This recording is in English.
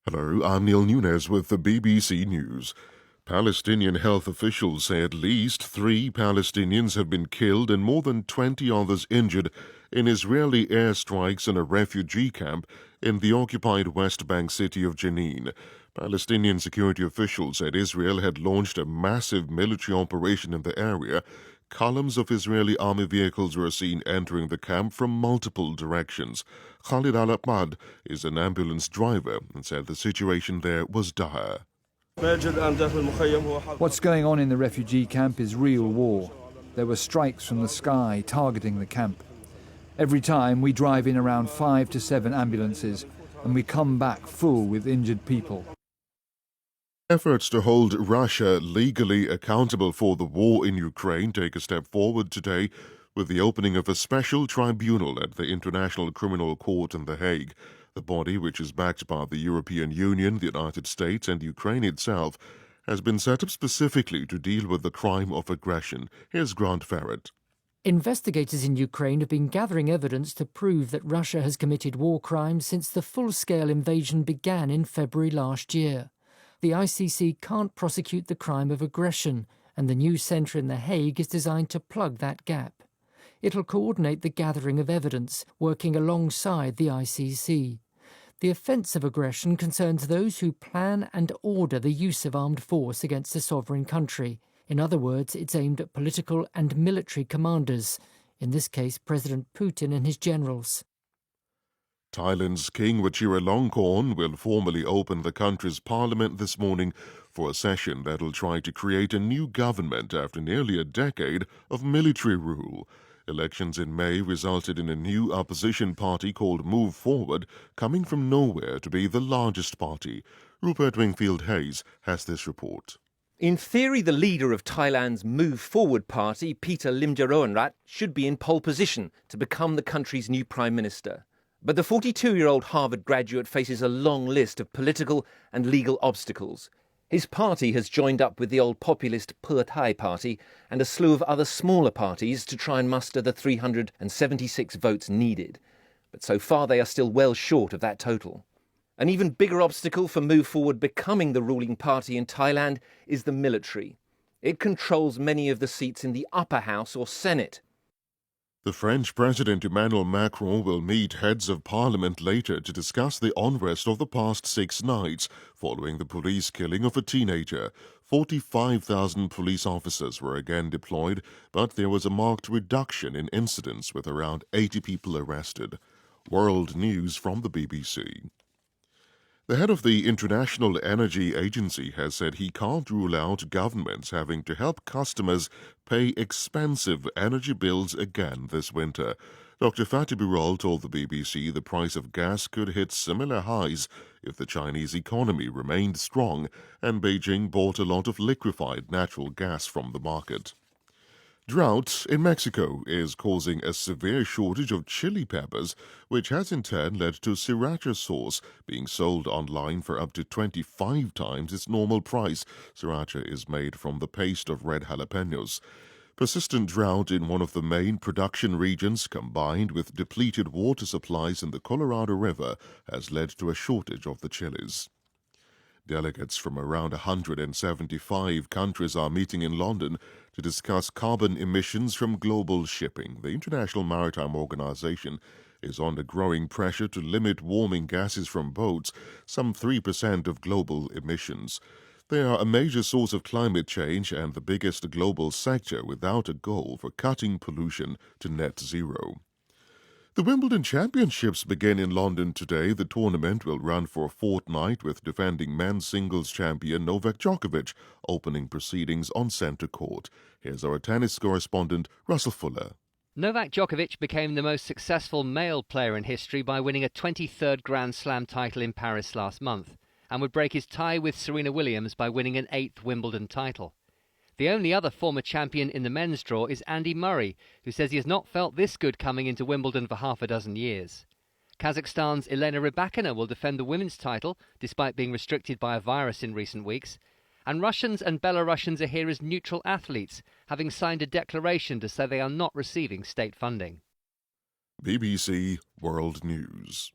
Hello, I'm Neil Nunes with the BBC News. Palestinian health officials say at least 3 Palestinians have been killed and more than 20 others injured in Israeli airstrikes in a refugee camp in the occupied West Bank city of Jenin. Palestinian security officials said Israel had launched a massive military operation in the area. Columns of Israeli army vehicles were seen entering the camp from multiple directions. Khalid Al-Ahmad is an ambulance driver and said the situation there was dire. What's going on in the refugee camp is real war. There were strikes from the sky targeting the camp. Every time we drive in around 5 to 7 ambulances and we come back full with injured people. Efforts to hold Russia legally accountable for the war in Ukraine take a step forward today with the opening of a special tribunal at the International Criminal Court in The Hague. The body, which is backed by the European Union, the United States, and Ukraine itself, has been set up specifically to deal with the crime of aggression. Here's Grant Farrett. Investigators in Ukraine have been gathering evidence to prove that Russia has committed war crimes since the full-scale invasion began in February last year. The ICC can't prosecute the crime of aggression, and the new centre in The Hague is designed to plug that gap. It'll coordinate the gathering of evidence, working alongside the ICC. The offence of aggression concerns those who plan and order the use of armed force against a sovereign country. In other words, it's aimed at political and military commanders, in this case President Putin and his generals. Thailand's King Vajiralongkorn will formally open the country's parliament this morning for a session that will try to create a new government after nearly a decade of military rule. Elections in May resulted in a new opposition party called Move Forward coming from nowhere to be the largest party. Rupert Wingfield-Hayes has this report. In theory, the leader of Thailand's Move Forward party, Peter Limjaroenrat, should be in pole position to become the country's new prime minister. But the 42-year-old Harvard graduate faces a long list of political and legal obstacles. His party has joined up with the old populist Pheu Thai party and a slew of other smaller parties to try and muster the 376 votes needed. But so far they are still well short of that total. An even bigger obstacle for Move Forward becoming the ruling party in Thailand is the military. It controls many of the seats in the upper house or Senate. The French President Emmanuel Macron will meet heads of parliament later to discuss the unrest of the past 6 nights following the police killing of a teenager. 45,000 police officers were again deployed, but there was a marked reduction in incidents with around 80 people arrested. World News from the BBC. The head of the International Energy Agency has said he can't rule out governments having to help customers pay expensive energy bills again this winter. Dr. Fatih Birol told the BBC the price of gas could hit similar highs if the Chinese economy remained strong and Beijing bought a lot of liquefied natural gas from the market. Drought in Mexico is causing a severe shortage of chili peppers, which has in turn led to sriracha sauce being sold online for up to 25 times its normal price. Sriracha is made from the paste of red jalapenos. Persistent drought in one of the main production regions, combined with depleted water supplies in the Colorado River, has led to a shortage of the chilies. Delegates from around 175 countries are meeting in London to discuss carbon emissions from global shipping. The International Maritime Organization is under growing pressure to limit warming gases from boats, some 3% of global emissions. They are a major source of climate change and the biggest global sector without a goal for cutting pollution to net zero. The Wimbledon Championships begin in London today. The tournament will run for a fortnight with defending men's singles champion Novak Djokovic opening proceedings on centre court. Here's our tennis correspondent Russell Fuller. Novak Djokovic became the most successful male player in history by winning a 23rd Grand Slam title in Paris last month and would break his tie with Serena Williams by winning an 8th Wimbledon title. The only other former champion in the men's draw is Andy Murray, who says he has not felt this good coming into Wimbledon for half a dozen years. Kazakhstan's Elena Rybakina will defend the women's title, despite being restricted by a virus in recent weeks. And Russians and Belarusians are here as neutral athletes, having signed a declaration to say they are not receiving state funding. BBC World News.